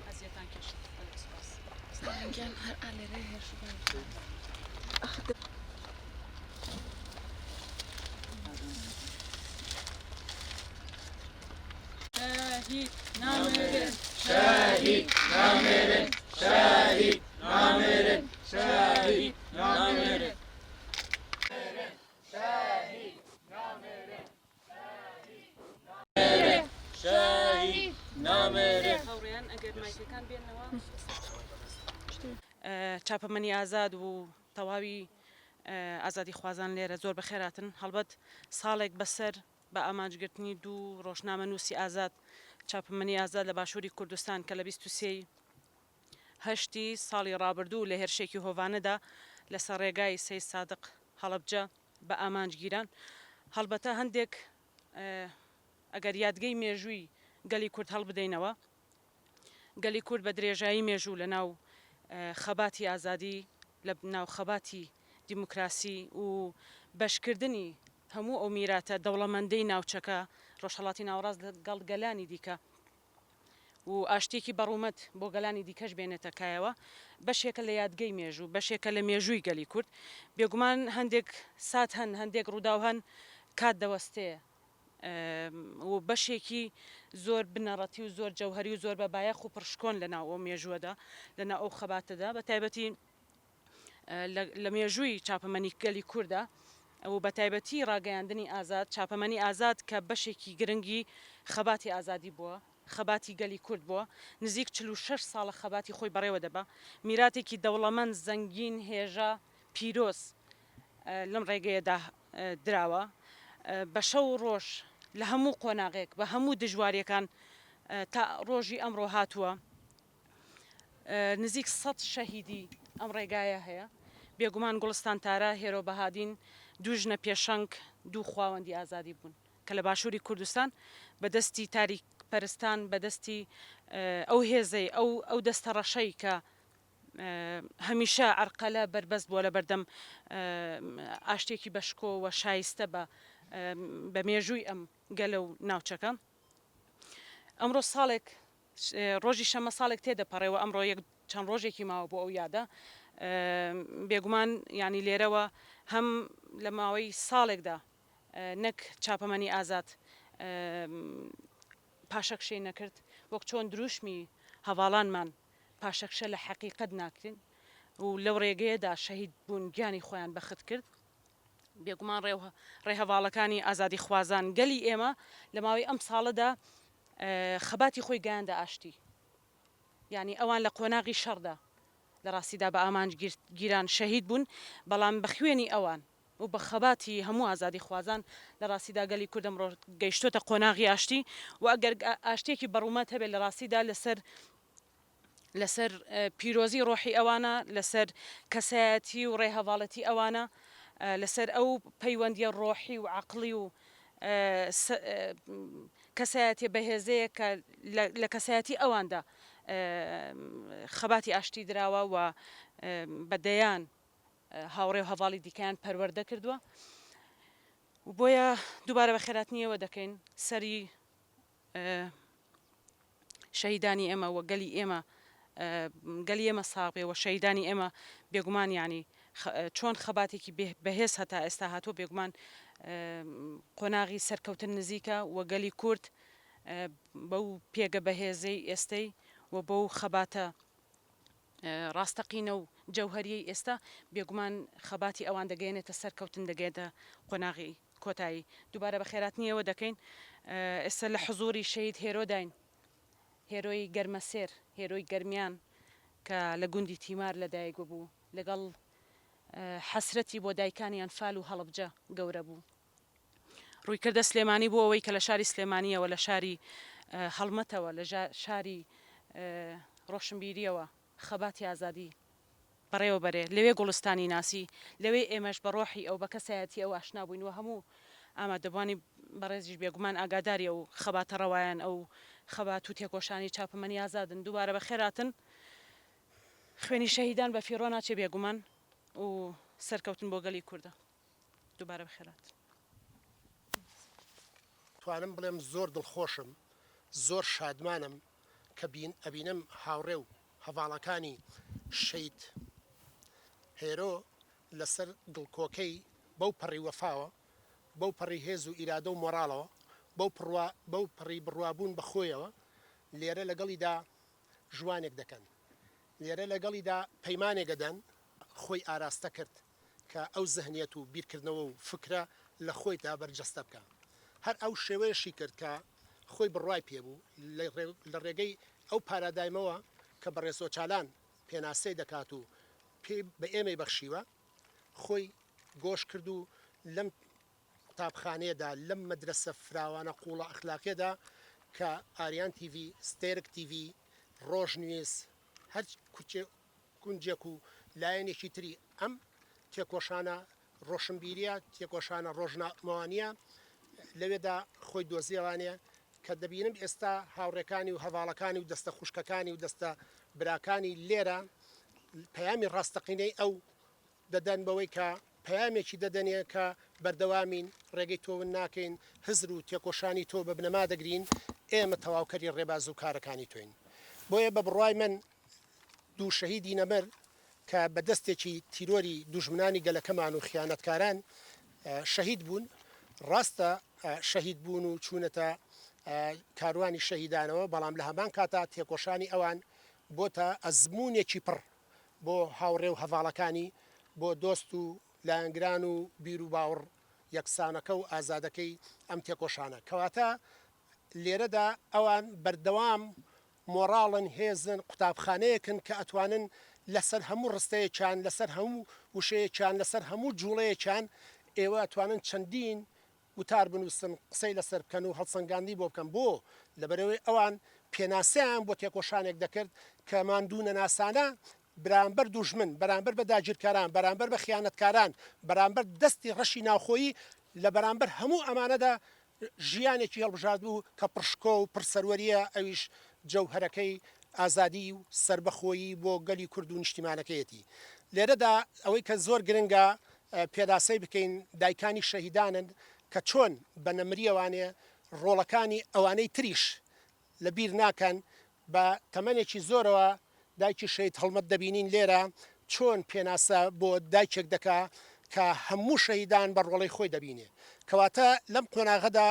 ئەزیەتان کێشت سپاس. گەم هەر ئالێرە هێرش شاهید نامرن شهید نامرن شهید نامرن شهید نامرن شهید نامرن هاوڕێیان ئەگەر مایکەکان بێنەوە چاپەمەنی ئازاد و تەواوی ئازادی خوازان لێرە زۆر بەخێراتن هەڵبەت ساڵێک بەسەر بە ئامانجگرتنی دوو ڕۆژنامە نووسی ئازاد چاپەمەنی ئازاد لە باشووری کوردستان کە لە 23 هەشتی ساڵی ڕابردوو لە هێرشێکی هۆڤانەدا لەسەر ڕێگای سەی سادق هەڵەبجە بە ئامانجگیران هەڵبەتە هەندێک ئەگەر یادگەی مێژووی گەلی کورد هەڵبدەینەوە گەلی کورد بە درێژایی مێژوو لە ناو خەباتی ئازادی لە ناو خەباتی دیموکراسی و بەشکردنی هەموو ئەو میراتە دەوڵەمەندەی ناوچەکە ڕۆژهەڵاتی ناوەڕاست لەگەڵ گەلانی دیکە و ئاشتێکی بەڕوومەت بۆ گەلانی دیکەش بێنێتە کایەوە بەشێکە لە یادگەی مێژوو بەشێکە لە مێژووی گەلی کورد بێگومان هەندێک سات هەن هەندێک ڕووداو هەن کات دەوەستەیە و بەشێکی زۆر بنەڕەتی و زۆر جەوهری و زۆر بەبایەخ و پڕشکۆن لە ناو ئەو مێژووەدا لە ناو ئەو خەباتەدا بە تایبەتی لە مێژووی چاپەمەنی گەلی کووردە و بە تایبەتی ڕاگەیاندنی ئازاد چاپەمەنی ئازاد کە بەشێکی گرنگی خەباتی ئازادی بووە خەباتی گەلی کورد بووە نزیک 46 ساڵە خەباتی خۆی بەڕێوە دەبا میراتێکی دەوڵەمەند زەنگین هێژە پیرۆز لەم ڕێگەیەدا دراوە بە شەو ڕۆژ لە هەموو قۆناغێک بە هەموو دژواریەکان تا ڕۆژی ئەمڕۆ هاتووە نزیک 100 شەهیدی ئەم ڕێگایە هەیە بێگومان گوڵستان تارە هێرۆ بەهادین دوو ژنە پێشەنگ دوو خاوەندی ئازادی بوون کە لە باشووری کوردستان بەدەستی تاریک پەرستان بەدەستی ئەو هێزەی ئەو دەستە ڕەشەی کە هەمیشە عرقەلە بربەست بووە لە بەردەم ئاشتێکی بەشکۆوە شایستە بە مێژووی ئەم گەلە و ناوچەکە ئەمڕۆ ساڵێک ڕۆژی شەمە ساڵێک تێدەپەڕێەوە ئەمڕۆ یەک چەند ڕۆژێکی ماوە بۆ ئەو یادە بێگومان ینی لێرەوە هەم لە ماوەی ساڵێکدا نەک چاپەمەنی ئازاد پاشەکشەی نەکرد وەک چۆن دروشمی هەواڵانمان پاشەکشە لە حەقیقەت ناکرین و لەو ڕێگەیەدا شەهید بوون گیانی خۆیان بەخت کرد بێگومان ڕێهەواڵەکانی ئازادی خوازان گەلی ئێمە لە ماوەی ئەم ساڵەدا خەباتی خۆی گەیاندە ئاشتی ینی ئەوان لە قۆناغی شەڕدا لە ڕاستیدا بە ئامانجگیران شەهید بوون بەڵام بە خوێنی ئەوان و بە خەباتی هەموو ئازادی خوازان لە ڕاستیدا گەلی کوردم ڕۆ گەیشتۆتە قۆناغی ئاشتی و ئەگەر ئاشتێکی بەڕوومەت هەبێت لە ڕاستیدا لەسەر پیرۆزی ڕۆحی ئەوانە لەسەر کەسایەتی و ڕێهەواڵەتی ئەوانە لەسەر ئەو پەیوەندیە ڕۆحی و عقلی و کەسایەتی بەهێزەیە کە لە کەسایەتی ئەواندا خەباتی ئاشتی دراوە و بەدەیان هاوڕێ و هەواڵی دیکەیان پەروەردە کردووە و بۆیە دووبارە بە خێراتنیەوە دەکەین سەری شەهیدانی ئێمە وە گەلی ئێمە گەلی ئێمە ساڵێ و شەهیدانی ئێمە بێگومان ینی چۆن خەباتێکی بەهێز هەتا ئێستا هاتووە بێگومان قۆناغی سەرکەوتن نزیکە وە گەلی کورد بەو پێگە بەهێزەی ئێستەی و بەو خەباتە ڕاستەقینە و جەوهریەی ئێستا بێگومان خەباتی ئەوان دەگەێنێتە سەرکەوتن دەگێتە قۆناغی کۆتایی دووبارە بە خێراتنیەوە دەکەین ئێستا لە حزوری شەهید هێرۆداین هێرۆی گەرمەسێر هێرۆی گەرمیان کە لە گوندی تیمار لەدایک بوو لەگەڵ حەسرەتی بۆ دایکانیان فال و هەڵبجە گەورە بوو ڕوویکردە سلێمانی بوو ئەوەی کە لە شاری سلێمانیەوە لە شاری هەڵمەتەوە لە شاری ڕۆشنبیریەوە خەباتی ئازادی بەڕێوە بەرێ لەوێ گوڵستانی ناسی لەوێ ئێمەش بە ڕۆحی ئەو بە کەسایەتی ئەو ئاشنا بووین و هەموو ئامادەبوانی بەڕێزیش بێگومان ئاگاداری ئەو خەباتە ڕەوایان ئەو خەبات و تێکۆشانی چاپەمەنی ئازادن دووبارە بە خێراتن خوێنی شەهیدان بە فیڕۆ ناچێ بێگومان و سەرکەوتن بۆ گەلی کووردە دووبارە بخێرات توانم بڵێم زۆر دڵخۆشم زۆر شادمانم کە ئەبینم هاوڕێ و هەواڵەکانی شەید هێرۆ لەسەر دڵکۆکەی بەو پەڕی وەفاوە بەو پەڕی هێز و ئیرادە و مۆراڵەوە بەو پەڕی بڕوابوون بە خۆیەوە لێرە لەگەڵیدا ژوانێک دەکەن لێرە لەگەڵیدا پەیمانێکدەن خۆی ئاراستە کرد کە ئەو زەهنیەت و بیرکردنەوە و فکرە لە خۆیدا بەرجەستە بکە هەر ئەو شێوەیەشی کرد کە خۆی بڕوای پێبوو لە ڕێگەی ئەو پارادایمەوە کە بە ڕێزۆچالان پێناسەی دەکات و بە ئێمەی بەخشیوە خۆی گۆش کرد و لەم قوتابخانەیەدا لەم مەدرسە فراوانە قوڵە ئەخلاقیەدا کە ئاریان تیڤ ستێرک تیڤ ڕۆژنویس هەر کونجێک و لایەنێکی تری ئەم تێکۆشانە ڕۆشنبیریە تێکۆشانە ڕۆژنامەوانیە لەوێدا خۆی دۆزیێوانەیە کە دەبینم ئێستا هاوڕێکانی و هەواڵەکانی و دەستە خوشکەکانی و دەستە براکانی لێرە پەیامی ڕاستەقینەی ئەو دەدەن بەوەی کە پەیامێکی دەدەنێ کە بەردەوامین ڕێگەی تۆون ناکەین هزر و تێکۆشانی تۆ بە بنەما دەگرین ئێمە تەواوکەری ڕێباز و کارەکانی توین بۆیە بە بڕوای من دوو شەهیدی نەمەر کە بە دەستێکی تیرۆری دوژمنانی گەلەکەمان و خیانەتکاران شەهید بوون ڕاستە شەهید بوون و چوونەتە کاروانی شەهیدانەوە بەڵام لە هەمان کاتا تێکۆشانی ئەوان بۆتە ئەزمونێکی پڕ بۆ هاوڕێ و هەواڵەکانی بۆ دۆست و لایەنگران و بیر و باوەڕ یەکسانەکە و ئازادەکەی ئەم تێکۆشانە کەواتە لێرەدا ئەوان بەردەوام مۆراڵن هێزن قوتابخانەیەکن کە ئەتوانن لەسەر هەموو ڕستەیەکیان لەسەر هەموو وشەیەکیان لەسەر هەموو جوڵەیەکیان ئێوە ئەتوانن چەندین وتار بنووسن قسەی لەسەر بکەن و هەڵسەنگاندی بۆ بکەن بۆ لەبەرەوەی ئەوان پێناسەیان بۆ تێکۆشانێک دەکرد کە ماندوونە ناسانە بەرامبەر دوژمن بەرامبەر بە داگیرکاران بەرامبەر بە خیانەتکاران بەرامبەر دەستی ڕەشی ناوخۆیی لە بەرامبەر هەموو ئەمانەدا ژیانێکی هەڵبژاد بوو کە پڕشکۆ و پرسەروەریە ئەویش جەوهەرەکەی ئازادی و سربەخۆیی بۆ گەلی کورد و نیشتیمانەکەیەتی لێرەدا ئەوەی کە زۆر گرنگە پێداسەی بکەین دایکانی شەهیدانن کە چۆن بە نەمریەوانێ ڕۆڵەکانی ئەوانەی تریش لە بیر ناکەن بە تەمەنێکی زۆرەوە دایکی شەید هەڵمەت دەبینین لێرە چۆن پێناسە بۆ دایکێک دەکا کە هەموو شەهیدان بە ڕۆڵەی خۆی دەبینێ کەواتە لەم قۆناغەدا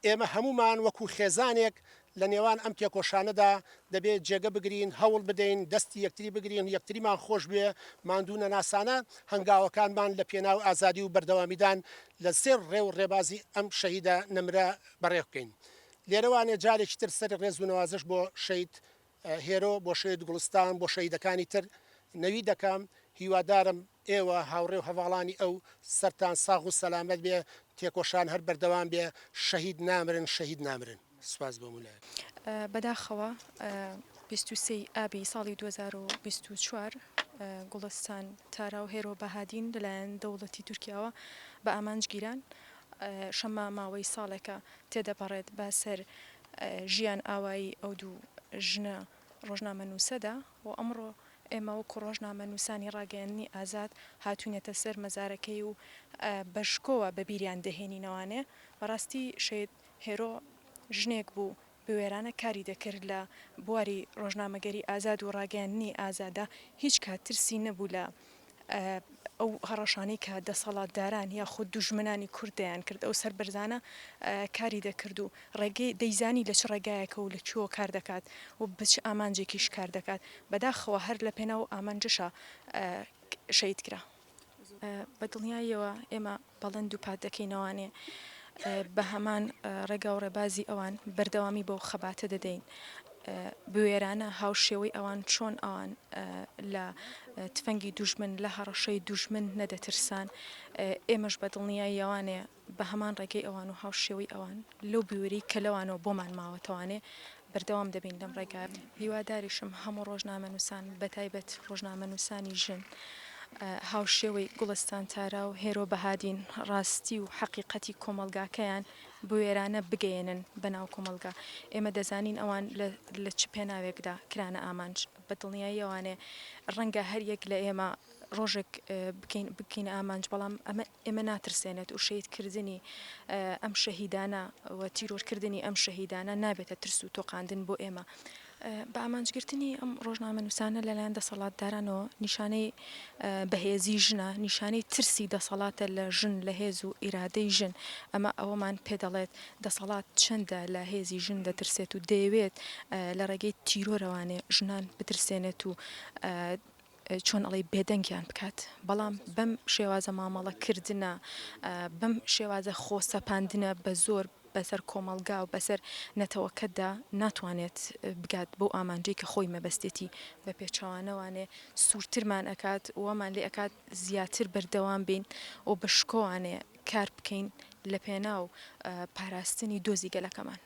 ئێمە هەمومان وەکو خێزانێک لە نێوان ئەم تێکۆشانەدا دەبێت جێگە بگرین هەوڵ بدەین دەستی یەکتری بگرین یەکتریمان خۆش بێ ماندوونە ناسانە هەنگاوەکانمان لە پێناو ئازادی و بەردەوامیدان لە سێر ڕێ و ڕێبازی ئەم شەهیدە نەمرە بەڕێ بکەین لێرەوانێ جارێکی تر سەر ڕێز و نەوازش بۆ شەید هێرۆ بۆ شەید گوڵستان بۆ شەیدەکانی تر نەوی دەکەم هیوادارم ئێوە هاوڕێ و هەواڵانی ئەو سەرتان ساغ و سەلامەت بێ تێکۆشان هەر بەردەوام بێ شەهید نامرن شەهید نامرن سوپاس بۆ مولای بەداخەوە 23 ئابی ساڵی 2024 گوڵستان تارا و هێرۆ بەهادین لەلایەن دەوڵەتی تورکیاوە بە ئامانجگیران شەمە ماوەی ساڵێکە تێدەپەڕێت بە سەر ژیان ئاوایی ئەو دوو ژنە ڕۆژنامە نووسەدا و ئەمڕۆ ئێمە وەکو ڕۆژنامە نووسانی ڕاگەیاندنی ئازاد هاتوونێتە سەر مەزارەکەی و بەشکۆوە بە بیریان دەهێنینەوانێ بەڕاستی شەید هێرۆ ژنێک بوو بوێرانە کاری دەکرد لە بواری ڕۆژنامەگەری ئازاد و ڕاگەیاندنی ئازادا هیچ کات ترسی نەبوو لە ئەو هەڕەشانی کە دەسەڵاتداران یا خود دوژمنانی کوردیان کرد ئەو سەربەرزانە کاری دەکرد و ڕێگەی دەیزانی لە چ ڕێگایەکە و لە چوە کار دەکات و بچ ئامانجێکیش کار دەکات بەداخەوە هەر لە پێناو ئامانجشە شەید کرا بە دڵنیاییەوە ئێمە بەڵند و پات دەکەینەوانێ بە هەمان ڕێگا و ڕێبازی ئەوان بەردەوامی بۆ خەباتە دەدەین بوێرانە هاوشێوەی ئەوان چۆن ئەوان لە تفەنگی دوژمن لە هەڕەشەی دوژمن نەدەترسان ئێمەش بە دڵنیاییەوانێ بە هەمان ڕێگەی ئەوان و هاوشێوەی ئەوان لەو بوێری کە لەوانەوە بۆمان ماوەتەوانێ بەردەوام دەبین لەم ڕێگا هیواداریشم هەموو ڕۆژنامە نووسان بەتایبەت ڕۆژنامە نووسانی ژن هاوشێوەی گوڵستان تارا و هێرۆ بەهادین ڕاستی و حەقیقەتی کۆمەلگاکەیان بوێرانە بگەێنن بەناو کۆمەلگا ئێمە دەزانین ئەوان لە چ پێناوێکدا کرانە ئامانج بە دڵنیایی ئەوانێ ڕەنگە هەر یەک لە ئێمە ڕۆژێک بکەین ئامانج بەڵام ئێمە ناترسێنێت و شەیدکردنی ئەم شەهیدانە و تیرۆرکردنی ئەم شەهیدانە نابێتە ترس و تۆقاندن بۆ ئێمە بە ئامانجگرتنی ئەم ڕۆژنامە نووسانە لەلایەن دەسەڵاتدارانەوە نیشانەی بەهێزی ژنە، نیشانەی ترسی دەسەڵاتە لە ژن لە هێز و ئیرادەی ژن. ئەمە ئەوەمان پێدەڵێت دەسەڵات چەندە لە هێزی ژن دەترسێت و دەیەوێت لە ڕێگەی تیرۆرەوانێ ژنان بترسێنێت و چۆن ئەڵێ بێدەنگیان بکات. بەڵام بەم شێوازە مامەڵەکردنە، بەم شێوازە خۆسەپاندنە بە زۆر بەسەر کۆمەلگا و بەسەر نەتەوەکەتدا ناتوانێت بگات بۆ ئامانجەی کە خۆی مەبەستێتی بە پێچەوانەوانێ سوورترمان ئەکات وەمان لێ ئەکات زیاتر بەردەوام بین و بە شکۆوانێ کار بکەین لە پێناو پاراستنی دۆزی گەلەکەمان.